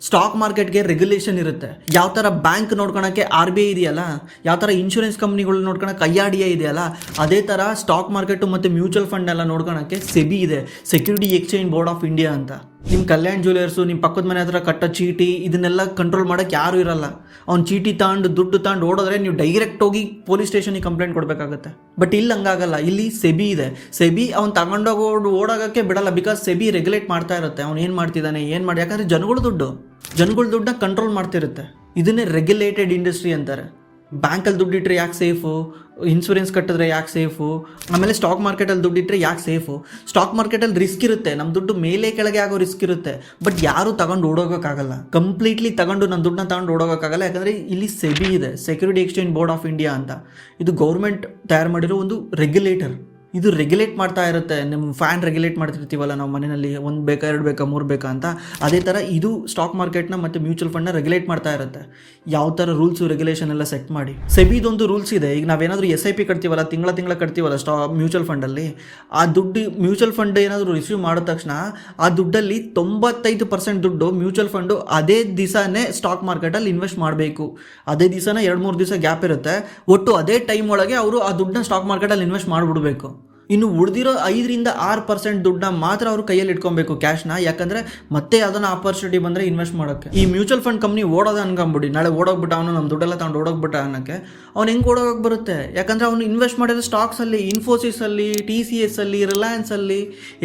ಸ್ಟಾಕ್ ಮಾರ್ಕೆಟ್ಗೆ ರೆಗ್ಯುಲೇಷನ್ ಇರುತ್ತೆ. ಯಾವ ಥರ ಬ್ಯಾಂಕ್ ನೋಡ್ಕೊಳಕ್ಕೆ RBI ಇದೆಯಲ್ಲ, ಯಾವ ಥರ ಇನ್ಶೂರೆನ್ಸ್ ಕಂಪ್ನಿಗಳು ನೋಡ್ಕೊಳಕ್ಕೆ IRDA ಇದೆಯಲ್ಲ, ಅದೇ ಥರ ಸ್ಟಾಕ್ ಮಾರ್ಕೆಟು ಮತ್ತು ಮ್ಯೂಚುವಲ್ ಫಂಡ್ ಎಲ್ಲ ನೋಡ್ಕೊಳಕ್ಕೆ SEBI ಇದೆ, security exchange board of India ಅಂತ. ನಿಮ್ಮ ಕಲ್ಯಾಣ್ ಜ್ಯುವೆಲರ್ಸು, ನಿಮ್ಮ ಪಕ್ಕದ ಮನೆ ಹತ್ರ ಕಟ್ಟೋ ಚೀಟಿ, ಇದನ್ನೆಲ್ಲ ಕಂಟ್ರೋಲ್ ಮಾಡೋಕ್ಕೆ ಯಾರೂ ಇರಲ್ಲ. ಅವ್ನು ಚೀಟಿ ತಗೊಂಡು ದುಡ್ಡು ತಗೊಂಡು ಓಡೋದ್ರೆ ನೀವು ಡೈರೆಕ್ಟ್ ಹೋಗಿ ಪೊಲೀಸ್ ಸ್ಟೇಷನಿಗೆ ಕಂಪ್ಲೇಂಟ್ ಕೊಡಬೇಕಾಗುತ್ತೆ. ಬಟ್ ಇಲ್ಲಿ ಹಂಗಾಗಲ್ಲ. ಇಲ್ಲಿ SEBI ಇದೆ. SEBI ಅವ್ನು ತಗೊಂಡೋಗಿ ಓಡೋಗೋಕ್ಕೆ ಬಿಡಲ್ಲ. ಬಿಕಾಸ್ SEBI ರೆಗ್ಯುಲೇಟ್ ಮಾಡ್ತಾ ಇರುತ್ತೆ, ಅವ್ನು ಏನು ಮಾಡ್ತಿದ್ದಾನೆ, ಏನು ಮಾಡಿ. ಯಾಕಂದರೆ ಜನಗಳ ದುಡ್ಡನ್ನ ಕಂಟ್ರೋಲ್ ಮಾಡ್ತಿರುತ್ತೆ. ಇದನ್ನೇ ರೆಗ್ಯುಲೇಟೆಡ್ ಇಂಡಸ್ಟ್ರಿ ಅಂತಾರೆ. ಬ್ಯಾಂಕಲ್ಲಿ ದುಡ್ಡಿಟ್ರೆ ಯಾಕೆ ಸೇಫು, ಇನ್ಶೂರೆನ್ಸ್ ಕಟ್ಟಿದ್ರೆ ಯಾಕೆ ಸೇಫು, ಆಮೇಲೆ ಸ್ಟಾಕ್ ಮಾರ್ಕೆಟಲ್ಲಿ ದುಡ್ಡಿಟ್ರೆ ಯಾಕೆ ಸೇಫು. ಸ್ಟಾಕ್ ಮಾರ್ಕೆಟಲ್ಲಿ ರಿಸ್ಕ್ ಇರುತ್ತೆ, ನಮ್ಮ ದುಡ್ಡು ಮೇಲೆ ಕೆಳಗೆ ಆಗೋ ರಿಸ್ಕ್ ಇರುತ್ತೆ. ಬಟ್ ಯಾರು ತಗೊಂಡು ಓಡೋಗೋಕ್ಕಾಗಲ್ಲ. ಕಂಪ್ಲೀಟ್ಲಿ ತಗೊಂಡು ನನ್ನ ದುಡ್ಡನ್ನ ತಗೊಂಡು ಓಡೋಗೋಕ್ಕಾಗಲ್ಲ. ಯಾಕಂದರೆ ಇಲ್ಲಿ SEBI ಇದೆ, security exchange board of India ಅಂತ. ಇದು ಗೌರ್ಮೆಂಟ್ ತಯಾರು ಮಾಡಿರೋ ಒಂದು ರೆಗ್ಯುಲೇಟರ್. ಇದು ರೆಗ್ಯುಲೇಟ್ ಮಾಡ್ತಾ ಇರುತ್ತೆ. ನಿಮ್ಮ ಫ್ಯಾನ್ ರೆಗ್ಯುಲೇಟ್ ಮಾಡ್ತಿರ್ತೀವಲ್ಲ ನಾವು ಮನೆಯಲ್ಲಿ, 1 ಬೇಕಾ 2 ಬೇಕಾ 3 ಬೇಕಾ ಅಂತ, ಅದೇ ಥರ ಇದು ಸ್ಟಾಕ್ ಮಾರ್ಕೆಟ್ನ ಮತ್ತು ಮ್ಯೂಚುವಲ್ ಫಂಡ್ನ ರೆಗ್ಯುಲೇಟ್ ಮಾಡ್ತಾ ಇರುತ್ತೆ. ಯಾವ ಥರ ರೂಲ್ಸು ರೆಗ್ಯುಲೇಷನ್ ಎಲ್ಲ ಸೆಟ್ ಮಾಡಿ. ಸೆಬಿದೊಂದು ರೂಲ್ಸ್ ಇದೆ. ಈಗ ನಾವೇನಾದರೂ SIP ಕಟ್ತೀವಲ್ಲ, ತಿಂಗಳ ಕಟ್ತೀವಲ್ಲ ಮ್ಯೂಚುವಲ್ ಫಂಡಲ್ಲಿ, ಆ ದುಡ್ಡು ಮ್ಯೂಚುವಲ್ ಫಂಡ್ ಏನಾದರೂ ರಿಸೀವ್ ಮಾಡಿದ ತಕ್ಷಣ ಆ ದುಡ್ಡಲ್ಲಿ 95% ದುಡ್ಡು ಮ್ಯೂಚುವಲ್ ಫಂಡು ಅದೇ ದಿವಸನೇ ಸ್ಟಾಕ್ ಮಾರ್ಕೆಟಲ್ಲಿ ಇನ್ವೆಸ್ಟ್ ಮಾಡಬೇಕು. ಅದೇ ದಿವಸನೇ 2-3 ದಿವಸ ಗ್ಯಾಪ್ ಇರುತ್ತೆ. ಒಟ್ಟು ಅದೇ ಟೈಮ್ ಒಳಗೆ ಅವರು ಆ ದುಡ್ಡನ್ನ ಸ್ಟಾಕ್ ಮಾರ್ಕೆಟಲ್ಲಿ ಇನ್ವೆಸ್ಟ್ ಮಾಡಿಬಿಡ್ಬೇಕು. ಇನ್ನು ಉಳಿದಿರೋ 5-6% ದುಡ್ಡನ್ನ ಮಾತ್ರ ಅವರು ಕೈಯಲ್ಲಿ ಇಟ್ಕೊಬೇಕು, ಕ್ಯಾಶ್ನ. ಯಾಕಂದರೆ ಮತ್ತೆ ಅದನ್ನು ಆಪರ್ಚುನಿಟಿ ಬಂದರೆ ಇನ್ವೆಸ್ಟ್ ಮಾಡೋಕ್ಕೆ. ಈ ಮ್ಯೂಚುವಲ್ ಫಂಡ್ ಕಂಪ್ನಿ ಓಡೋದು ಅನ್ಕೊಂಬಿಡಿ, ನಾಳೆ ಓಡೋಗ್ಬಿಟ್ಟು ಅವನು ನಮ್ಮ ದುಡ್ಡೆಲ್ಲ ತಗೊಂಡು ಓಡೋಗ್ಬಿಟ್ಟ ಅನ್ನೋಕ್ಕೆ ಅವ್ನು ಹೆಂಗೆ ಓಡೋಗಿ ಬರುತ್ತೆ? ಯಾಕಂದರೆ ಅವನು ಇನ್ವೆಸ್ಟ್ ಮಾಡಿರೋ ಸ್ಟಾಕ್ಸಲ್ಲಿ, ಇನ್ಫೋಸಿಸಲ್ಲಿ, TCS ಅಲ್ಲಿ, ರಿಲಯನ್ಸಲ್ಲಿ,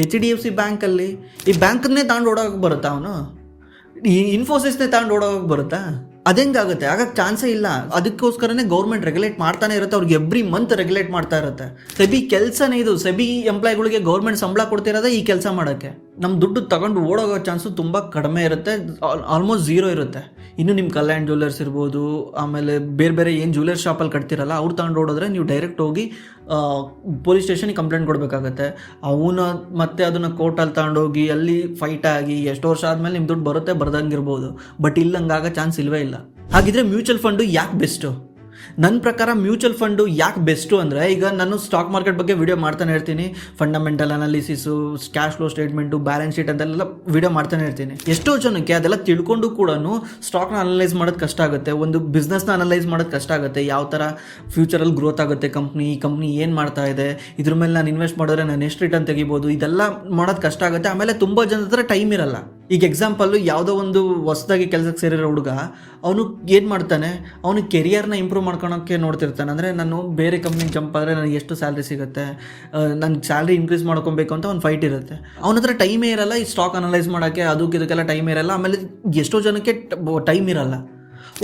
HDFC ಬ್ಯಾಂಕಲ್ಲಿ, ಈ ಬ್ಯಾಂಕನ್ನೇ ತಗೊಂಡು ಓಡೋಗಿ ಬರುತ್ತಾ ಅವನು? ಈ ಇನ್ಫೋಸಿಸ್ನೇ ತಗೊಂಡು ಓಡೋಗಿ ಬರುತ್ತಾ? ಅದೆಂಗಾಗುತ್ತೆ? ಆಗಕ್ಕೆ ಚಾನ್ಸೇ ಇಲ್ಲ. ಅದಕ್ಕೋಸ್ಕರನೇ ಗೌರ್ಮೆಂಟ್ ರೆಗ್ಯುಲೇಟ್ ಮಾಡ್ತಾನೆ ಇರುತ್ತೆ. ಅವ್ರಿಗೆ ಎವ್ರಿ ಮಂತ್ ರೆಗ್ಯುಲೇಟ್ ಮಾಡ್ತಾ ಇರುತ್ತೆ. ಸೆಬಿ ಕೆಲಸನೇ ಇದು. ಸೆಬಿ ಎಂಪ್ಲಾಯ್ಗಳಿಗೆ ಗೌರ್ಮೆಂಟ್ ಸಂಬಳ ಕೊಡ್ತಿರೋದೇ ಈ ಕೆಲಸ ಮಾಡೋಕ್ಕೆ. ನಮ್ಮ ದುಡ್ಡು ತಗೊಂಡು ಓಡೋಗೋ ಚಾನ್ಸು ತುಂಬ ಕಡಿಮೆ ಇರುತ್ತೆ, ಆಲ್ಮೋಸ್ಟ್ 0 ಇರುತ್ತೆ. ಇನ್ನು ನಿಮ್ಮ ಕಲ್ಯಾಣ್ ಜ್ಯುವೆಲ್ಲರ್ಸ್ ಇರ್ಬೋದು, ಆಮೇಲೆ ಬೇರೆ ಏನು ಜ್ಯುವೆಲ್ಲರ್ಸ್ ಶಾಪಲ್ಲಿ ಕಟ್ತಿರಲ್ಲ, ಅವ್ರು ತಗೊಂಡು ಓಡಿದ್ರೆ ನೀವು ಡೈರೆಕ್ಟ್ ಹೋಗಿ ಪೊಲೀಸ್ ಸ್ಟೇಷನಿಗೆ ಕಂಪ್ಲೇಂಟ್ ಕೊಡಬೇಕಾಗತ್ತೆ. ಅವನು ಮತ್ತೆ ಅದನ್ನು ಕೋರ್ಟಲ್ಲಿ ತಗೊಂಡೋಗಿ ಅಲ್ಲಿ ಫೈಟ್ ಆಗಿ ಎಷ್ಟು ವರ್ಷ ಆದಮೇಲೆ ನಿಮ್ಮ ದುಡ್ಡು ಬರುತ್ತೆ, ಬರ್ದಂಗಿರ್ಬೋದು. ಬಟ್ ಇಲ್ಲಿ ಹಂಗಾಗ ಚಾನ್ಸ್ ಇಲ್ವೇ ಇಲ್ಲ. ಹಾಗಿದ್ರೆ ಮ್ಯೂಚುವಲ್ ಫಂಡು ಯಾಕೆ ಬೆಸ್ಟು? ನನ್ನ ಪ್ರಕಾರ ಮ್ಯೂಚುವಲ್ ಫಂಡು ಯಾಕೆ ಬೆಸ್ಟು ಅಂದರೆ, ಈಗ ನಾನು ಸ್ಟಾಕ್ ಮಾರ್ಕೆಟ್ ಬಗ್ಗೆ ವಿಡಿಯೋ ಮಾಡ್ತಾನೆ ಇರ್ತೀನಿ. Fundamental analysis, cash flow statement, balance sheet ಅಂತೆಲ್ಲ ವಿಡಿಯೋ ಮಾಡ್ತಾನೆ ಇರ್ತೀನಿ. ಎಷ್ಟೋ ಜನಕ್ಕೆ ಅದೆಲ್ಲ ತಿಳ್ಕೊಂಡು ಕೂಡ ಸ್ಟಾಕ್ನ ಅನಲೈಸ್ ಮಾಡೋದು ಕಷ್ಟ ಆಗುತ್ತೆ, ಒಂದು ಬಿಸ್ನೆಸ್ನ ಅನಲೈಸ್ ಮಾಡೋದು ಕಷ್ಟ ಆಗುತ್ತೆ. ಯಾವ ಥರ ಫ್ಯೂಚರಲ್ಲಿ ಗ್ರೋತ್ ಆಗುತ್ತೆ ಈ ಕಂಪ್ನಿ ಏನು ಮಾಡ್ತಾ ಇದೆ, ಇದ್ರ ಮೇಲೆ ನಾನು ಇನ್ವೆಸ್ಟ್ ಮಾಡಿದ್ರೆ ನಾನು ಎಷ್ಟು ರಿಟರ್ನ್ ತೆಗಿಬೋದು, ಇದೆಲ್ಲ ಮಾಡೋದು ಕಷ್ಟ ಆಗುತ್ತೆ. ಆಮೇಲೆ ತುಂಬ ಜನದ ಹತ್ರ ಟೈಮ್ ಇರಲ್ಲ. ಈಗ ಎಕ್ಸಾಂಪಲ್ಲು, ಯಾವುದೋ ಒಂದು ಹೊಸದಾಗಿ ಕೆಲಸಕ್ಕೆ ಸೇರಿರೋ ಹುಡುಗ, ಅವನು ಏನು ಮಾಡ್ತಾನೆ, ಅವನು ಕೆರಿಯರ್ನ ಇಂಪ್ರೂವ್ ಮಾಡ್ಕೊಳೋಕ್ಕೆ ನೋಡ್ತಿರ್ತಾನೆ. ಅಂದರೆ ನಾನು ಬೇರೆ ಕಂಪ್ನಿಗೆ ಜಂಪ್ ಆದರೆ ನನಗೆ ಎಷ್ಟು ಸ್ಯಾಲ್ರಿ ಸಿಗುತ್ತೆ, ನನಗೆ ಸ್ಯಾಲ್ರಿ ಇನ್ಕ್ರೀಸ್ ಮಾಡ್ಕೊಬೇಕು ಅಂತ ಒಂದು ಫೈಟ್ ಇರುತ್ತೆ. ಅವನ ಹತ್ರ ಟೈಮೇ ಇರಲ್ಲ ಈ ಸ್ಟಾಕ್ ಅನಲೈಸ್ ಮಾಡೋಕ್ಕೆ, ಇದಕ್ಕೆಲ್ಲ ಟೈಮ್ ಇರಲ್ಲ. ಆಮೇಲೆ ಎಷ್ಟೋ ಜನಕ್ಕೆ ಟೈಮ್ ಇರಲ್ಲ.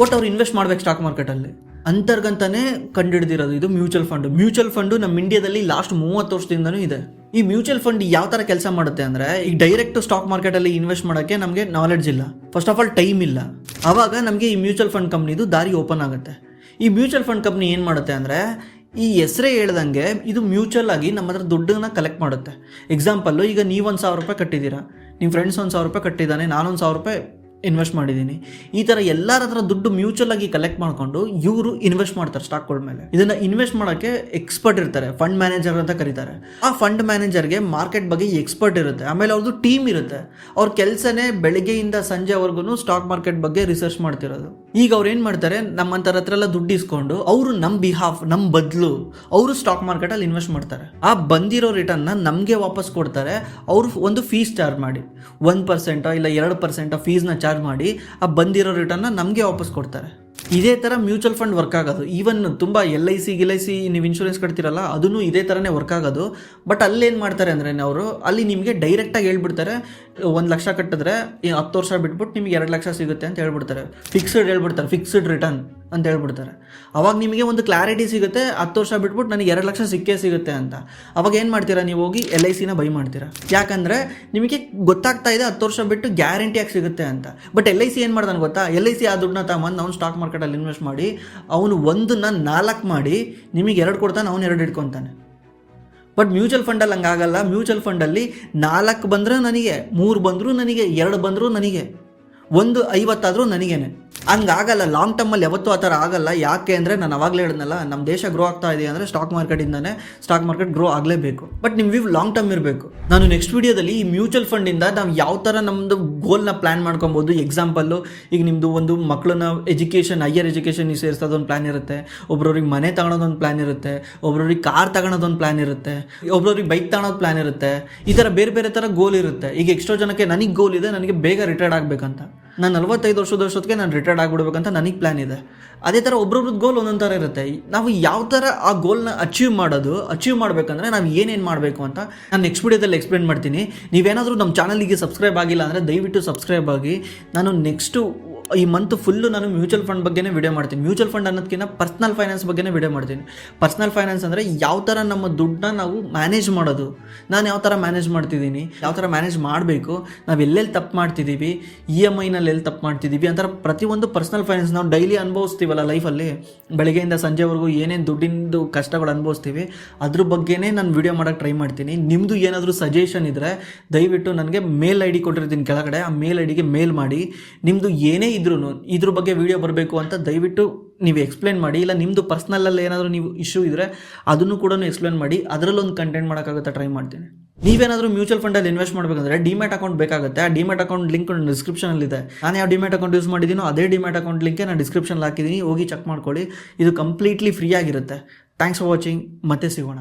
ಒಟ್ಟು ಅವ್ರು ಇನ್ವೆಸ್ಟ್ ಮಾಡ್ಬೇಕು ಸ್ಟಾಕ್ ಮಾರ್ಕೆಟಲ್ಲಿ. ಅಂತರ್ಗಂತಾನೆ ಕಂಡುಹಿಡಿದಿರೋದು ಇದು ಮ್ಯೂಚುವಲ್ ಫಂಡು ನಮ್ಮ ಇಂಡಿಯಾದಲ್ಲಿ ಲಾಸ್ಟ್ 30 ವರ್ಷದಿಂದನೂ ಇದೆ. ಈ ಮ್ಯೂಚುವಲ್ ಫಂಡ್ ಯಾವ ಥರ ಕೆಲಸ ಮಾಡುತ್ತೆ ಅಂದರೆ, ಈಗ ಡೈರೆಕ್ಟ್ ಸ್ಟಾಕ್ ಮಾರ್ಕೆಟಲ್ಲಿ ಇನ್ವೆಸ್ಟ್ ಮಾಡೋಕ್ಕೆ ನಮಗೆ ನಾಲೆಡ್ಜ್ ಇಲ್ಲ, ಫಸ್ಟ್ ಆಫ್ ಆಲ್ ಟೈಮ್ ಇಲ್ಲ. ಆವಾಗ ನಮಗೆ ಈ ಮ್ಯೂಚುವಲ್ ಫಂಡ್ ಕಂಪ್ನಿದು ದಾರಿ ಓಪನ್ ಆಗುತ್ತೆ. ಈ ಮ್ಯೂಚುವಲ್ ಫಂಡ್ ಕಂಪ್ನಿ ಏನು ಮಾಡುತ್ತೆ ಅಂದರೆ, ಈ ಹೆಸರೇ ಹೇಳ್ದಂಗೆ ಇದು ಮ್ಯೂಚುವಲ್ ಆಗಿ ನಮ್ಮ ಹತ್ರ ದುಡ್ಡನ್ನ ಕಲೆಕ್ಟ್ ಮಾಡುತ್ತೆ. ಎಕ್ಸಾಂಪಲ್ಲು, ಈಗ ನೀವು 1,000 ರೂಪಾಯಿ ಕಟ್ಟಿದ್ದೀರಾ, ನಿಮ್ಮ ಫ್ರೆಂಡ್ಸ್ 1,000 ರೂಪಾಯಿ ಕಟ್ಟಿದ್ದಾನೆ, ನಾನು 1,000 ರೂಪಾಯಿ ಇನ್ವೆಸ್ಟ್ ಮಾಡಿದ್ದೀನಿ. ಈ ಥರ ಎಲ್ಲರ ಹತ್ರ ದುಡ್ಡು ಮ್ಯೂಚುವಲ್ ಆಗಿ ಕಲೆಕ್ಟ್ ಮಾಡಿಕೊಂಡು ಇವರು ಇನ್ವೆಸ್ಟ್ ಮಾಡ್ತಾರೆ ಸ್ಟಾಕ್ಗಳ ಮೇಲೆ. ಇದನ್ನು ಇನ್ವೆಸ್ಟ್ ಮಾಡೋಕ್ಕೆ ಎಕ್ಸ್ಪರ್ಟ್ ಇರ್ತಾರೆ, ಫಂಡ್ ಮ್ಯಾನೇಜರ್ ಅಂತ ಕರೀತಾರೆ. ಆ ಫಂಡ್ ಮ್ಯಾನೇಜರ್ಗೆ ಮಾರ್ಕೆಟ್ ಬಗ್ಗೆ ಎಕ್ಸ್ಪರ್ಟ್ ಇರುತ್ತೆ. ಆಮೇಲೆ ಅವ್ರದ್ದು ಟೀಮ್ ಇರುತ್ತೆ. ಅವ್ರ ಕೆಲಸನೇ ಬೆಳಗ್ಗೆಯಿಂದ ಸಂಜೆವರೆಗೂ ಸ್ಟಾಕ್ ಮಾರ್ಕೆಟ್ ಬಗ್ಗೆ ರಿಸರ್ಚ್ ಮಾಡ್ತಿರೋದು. ಈಗ ಅವ್ರು ಏನು ಮಾಡ್ತಾರೆ, ನಮ್ಮಂತರ ಹತ್ರ ಎಲ್ಲ ದುಡ್ಡು ಇಸ್ಕೊಂಡು ಅವರು ನಮ್ಮ ಬದಲು ಅವರು ಸ್ಟಾಕ್ ಮಾರ್ಕೆಟಲ್ಲಿ ಇನ್ವೆಸ್ಟ್ ಮಾಡ್ತಾರೆ. ಆ ಬಂದಿರೋ ರಿಟರ್ನ್ನ ನಮಗೆ ವಾಪಸ್ ಕೊಡ್ತಾರೆ. ಅವರು ಒಂದು ಫೀಸ್ ಚಾರ್ಜ್ ಮಾಡಿ 1% ಇಲ್ಲ 2% ಫೀಸ್ನ ಚಾರ್ಜ್ ಮಾಡಿ ಆ ಬಂದಿರೋ ರಿಟರ್ನ್ನ ನಮಗೆ ವಾಪಸ್ ಕೊಡ್ತಾರೆ. ಇದೇ ಥರ ಮ್ಯೂಚುವಲ್ ಫಂಡ್ ವರ್ಕ್ ಆಗೋದು. ಈವನ್ ತುಂಬ LIC ನೀವು ಇನ್ಶೂರೆನ್ಸ್ ಕಟ್ತಿರಲ್ಲ, ಅದನ್ನು ಇದೇ ಥರನೇ ವರ್ಕ್ ಆಗೋದು. ಬಟ್ ಅಲ್ಲೇನು ಮಾಡ್ತಾರೆ ಅಂದರೆ, ಅವರು ಅಲ್ಲಿ ನಿಮಗೆ ಡೈರೆಕ್ಟಾಗಿ ಹೇಳ್ಬಿಡ್ತಾರೆ, 1 ಲಕ್ಷ ಕಟ್ಟಿದ್ರೆ 10 ವರ್ಷ ಬಿಟ್ಬಿಟ್ಟು ನಿಮಗೆ 2 ಲಕ್ಷ ಸಿಗುತ್ತೆ ಅಂತ ಹೇಳ್ಬಿಡ್ತಾರೆ. ಫಿಕ್ಸ್ಡ್ ರಿಟರ್ನ್ ಅಂತ ಹೇಳ್ಬಿಡ್ತಾರೆ. ಅವಾಗ ನಿಮಗೆ ಒಂದು ಕ್ಲಾರಿಟಿ ಸಿಗುತ್ತೆ, 10 ವರ್ಷ ಬಿಟ್ಬಿಟ್ಟು ನನಗೆ 2 ಲಕ್ಷ ಸಿಕ್ಕೇ ಸಿಗುತ್ತೆ ಅಂತ. ಅವಾಗ ಏನು ಮಾಡ್ತೀರಾ, ನೀವು ಹೋಗಿ LICನ ಬೈ ಮಾಡ್ತೀರಾ. ಯಾಕಂದರೆ ನಿಮಗೆ ಗೊತ್ತಾಗ್ತಾ ಇದೆ 10 ವರ್ಷ ಬಿಟ್ಟು ಗ್ಯಾರಂಟಿಯಾಗಿ ಸಿಗುತ್ತೆ ಅಂತ. ಬಟ್ LIC ಏನು ಮಾಡ್ತಾನೆ ಗೊತ್ತಾ, LIC ಆ ದುಡ್ಡನ್ನ ತಗೊಂಡು ಅವ್ನು ಸ್ಟಾಕ್ ಮಾರ್ಕೆಟಲ್ಲಿ ಇನ್ವೆಸ್ಟ್ ಮಾಡಿ ಅವನು 1ನ್ನ 4 ಮಾಡಿ ನಿಮಗೆ 2 ಕೊಡ್ತಾನೆ, ಅವನು 2 ಇಟ್ಕೊತಾನೆ. ಬಟ್ ಮ್ಯೂಚುವಲ್ ಫಂಡಲ್ಲಿ ಹಂಗಾಗಲ್ಲ. ಮ್ಯೂಚುವಲ್ ಫಂಡಲ್ಲಿ 4 ಬಂದರೆ ನನಗೆ, 3 ಬಂದರೂ ನನಗೆ, 2 ಬಂದರೂ ನನಗೆ, 50 ಆದರೂ ನನಗೇನೆ. ಹಂಗಾಗಲ್ಲ. ಲಾಂಗ್ ಟರ್ಮಲ್ಲಿ ಯಾವತ್ತೂ ಆ ಥರ ಆಗಲ್ಲ. ಯಾಕೆ ಅಂದರೆ, ನಾನು ಅವಾಗಲೇ ಹೇಳಿದ್ನಲ್ಲ, ನಮ್ಮ ದೇಶ ಗ್ರೋ ಆಗ್ತಾ ಇದೆ ಅಂದರೆ ಸ್ಟಾಕ್ ಮಾರ್ಕೆಟ್ ಗ್ರೋ ಆಗಲೇಬೇಕು. ಬಟ್ ನಿಮ್ಮ ವ್ಯೂ ಲಾಂಗ್ ಟರ್ಮ್ ಇರಬೇಕು. ನಾನು ನೆಕ್ಸ್ಟ್ ವೀಡಿಯೋದಲ್ಲಿ ಈ ಮ್ಯೂಚುವಲ್ ಫಂಡಿಂದ ನಾವು ಯಾವ ಥರ ನಮ್ಮದು ಗೋಲ್ನ ಪ್ಲ್ಯಾನ್ ಮಾಡ್ಕೊಬೋದು. ಎಕ್ಸಾಂಪಲ್ಲು, ಈಗ ನಿಮ್ಮದು ಒಂದು ಮಕ್ಕಳನ್ನ ಹೈಯರ್ ಎಜುಕೇಷನ್ ಸೇರಿಸೋದೊಂದು ಪ್ಲ್ಯಾನ್ ಇರುತ್ತೆ, ಒಬ್ರವ್ರಿಗೆ ಮನೆ ತಗೊಳೋದೊಂದು ಪ್ಲ್ಯಾನ್ ಇರುತ್ತೆ, ಒಬ್ರವ್ರಿಗೆ ಕಾರ್ ತಗೊಳೋದೊಂದು ಪ್ಲ್ಯಾನ್ ಇರುತ್ತೆ, ಒಬ್ರವ್ರಿಗೆ ಬೈಕ್ ತಗೊಳೋದು ಪ್ಲ್ಯಾನ್ ಇರುತ್ತೆ. ಈ ಥರ ಬೇರೆ ಥರ ಗೋಲ್ ಇರುತ್ತೆ. ಈಗ ಎಷ್ಟೋ ಜನಕ್ಕೆ ನನಗೆ ಗೋಲ್ ಇದೆ, ನನಗೆ ಬೇಗ ರಿಟೈರ್ಡ್ ಆಗಬೇಕಂತ. ನಾನು 45 ವರ್ಷದೊತ್ತಿಗೆ ನಾನು ರಿಟೈರ್ಡ್ ಆಗಿಬಿಡ್ಬೇಕಂತ ನನಗೆ ಪ್ಲ್ಯಾನ್ ಇದೆ. ಅದೇ ಥರ ಒಬ್ರೊಬ್ರದ್ದು ಗೋಲ್ ಒಂದೊಂದು ಥರ ಇರುತ್ತೆ. ನಾವು ಯಾವ ಥರ ಆ ಗೋಲ್ನ ಅಚೀವ್ ಮಾಡಬೇಕಂದ್ರೆ ನಾವು ಏನೇನು ಮಾಡಬೇಕು ಅಂತ ನಾನು ನೆಕ್ಸ್ಟ್ ವಿಡಿಯೋದಲ್ಲಿ ಎಕ್ಸ್ಪ್ಲೇನ್ ಮಾಡ್ತೀನಿ. ನೀವೇನಾದರೂ ನಮ್ಮ ಚಾನಲಿಗೆ ಸಬ್ಸ್ಕ್ರೈಬ್ ಆಗಿಲ್ಲ ಅಂದರೆ ದಯವಿಟ್ಟು ಸಬ್ಸ್ಕ್ರೈಬ್ ಆಗಿ. ನಾನು ನೆಕ್ಸ್ಟು ಈ ಮಂತ್ ಫುಲ್ಲು ನಾನು ಮ್ಯೂಚುವಲ್ ಫಂಡ್ ಬಗ್ಗೆನೇ ವಿಡಿಯೋ ಮಾಡ್ತೀನಿ. ಮ್ಯೂಚುವಲ್ ಫಂಡ್ ಅನ್ನೋದಕ್ಕಿಂತ ಪರ್ಸ್ನಲ್ ಫೈನಾನ್ಸ್ ಬಗ್ಗೆನೇ ವಿಡಿಯೋ ಮಾಡ್ತೀನಿ. ಪರ್ಸ್ನಲ್ ಫೈನಾನ್ಸ್ ಅಂದರೆ ಯಾವ ಥರ ನಮ್ಮ ದುಡ್ಡನ್ನ ನಾವು ಮ್ಯಾನೇಜ್ ಮಾಡೋದು, ನಾನು ಯಾವ ಥರ ಮ್ಯಾನೇಜ್ ಮಾಡ್ತಿದ್ದೀನಿ, ಯಾವ ಥರ ಮ್ಯಾನೇಜ್ ಮಾಡಬೇಕು, ನಾವು ಎಲ್ಲೆಲ್ಲಿ ತಪ್ಪು ಮಾಡ್ತಿದ್ದೀವಿ, EMIನಲ್ಲಿ ಎಲ್ಲಿ ತಪ್ಪು ಮಾಡ್ತಿದ್ದೀವಿ ಅಂತಾರೆ. ಪ್ರತಿಯೊಂದು ಪರ್ಸ್ನಲ್ ಫೈನಾನ್ಸ್ ನಾವು ಡೈಲಿ ಅನುಭವಿಸ್ತೀವಲ್ಲ ಲೈಫಲ್ಲಿ, ಬೆಳಗ್ಗೆಯಿಂದ ಸಂಜೆವರೆಗೂ ಏನೇನು ದುಡ್ಡಿಂದು ಕಷ್ಟಗಳು ಅನುಭವಿಸ್ತೀವಿ ಅದ್ರ ಬಗ್ಗೆನೇ ನಾನು ವಿಡಿಯೋ ಮಾಡೋಕ್ಕೆ ಟ್ರೈ ಮಾಡ್ತೀನಿ. ನಿಮ್ಮದು ಏನಾದರೂ ಸಜೆಷನ್ ಇದ್ದರೆ ದಯವಿಟ್ಟು ನನಗೆ ಮೇಲ್ ID ಕೊಟ್ಟಿರ್ತೀನಿ ಕೆಳಗಡೆ, ಆ ಮೇಲ್ IDಗೆ ಮೇಲ್ ಮಾಡಿ. ನಿಮ್ಮದು ಏನೇ ಇದ್ರೂ ಇದ್ರ ಬಗ್ಗೆ ವಿಡಿಯೋ ಬರಬೇಕು ಅಂತ ದಯವಿಟ್ಟು ನೀವು ಎಕ್ಸ್ಪ್ಲೇನ್ ಮಾಡಿ. ಇಲ್ಲ ನಿಮ್ಮದು ಪರ್ಸ್ನಲಲ್ಲಿ ಏನಾದರೂ ನೀವು ಇಶ್ಯೂ ಇದ್ದರೆ ಅದನ್ನು ಕೂಡ ಎಕ್ಸ್ಪ್ಲೇನ್ ಮಾಡಿ, ಅದರಲ್ಲೊಂದು ಕಂಟೆಂಟ್ ಮಾಡೋಕ್ಕಾಗುತ್ತೆ ಟ್ರೈ ಮಾಡ್ತೀನಿ. ನೀವೇನಾದರೂ ಮ್ಯೂಚುವಲ್ ಫಂಡಲ್ಲಿ ಇನ್ವೆಸ್ಟ್ ಮಾಡಬೇಕಂದ್ರೆ ಡಿಮ್ಯಾಟ್ ಅಕೌಂಟ್ ಬೇಕಾಗುತ್ತೆ. ಆ ಡಿಮ್ಯಾಟ್ ಅಕೌಂಟ್ ಲಿಂಕ್ ಡಿಸ್ಕ್ರಿಪ್ಷನಲ್ಲಿದೆ. ನಾನು ಯಾವ ಡಿಮ್ಯಾಟ್ ಅಕೌಂಟ್ ಯೂಸ್ ಮಾಡಿದ್ದೀನೋ ಅದೇ ಡಿಮ್ಯಾಟ್ ಅಕೌಂಟ್ ಲಿಂಕೆ ನಾನು ಡಿಸ್ಕ್ರಿಪ್ಷನಲ್ಲಿ ಹಾಕಿದ್ದೀನಿ, ಹೋಗಿ ಚೆಕ್ ಮಾಡ್ಕೊಳ್ಳಿ. ಇದು ಕಂಪ್ಲೀಟ್ಲಿ ಫ್ರೀ ಆಗಿರುತ್ತೆ. ಥ್ಯಾಂಕ್ಸ್ ಫಾರ್ ವಾಚಿಂಗ್, ಮತ್ತೆ ಸಿಗೋಣ.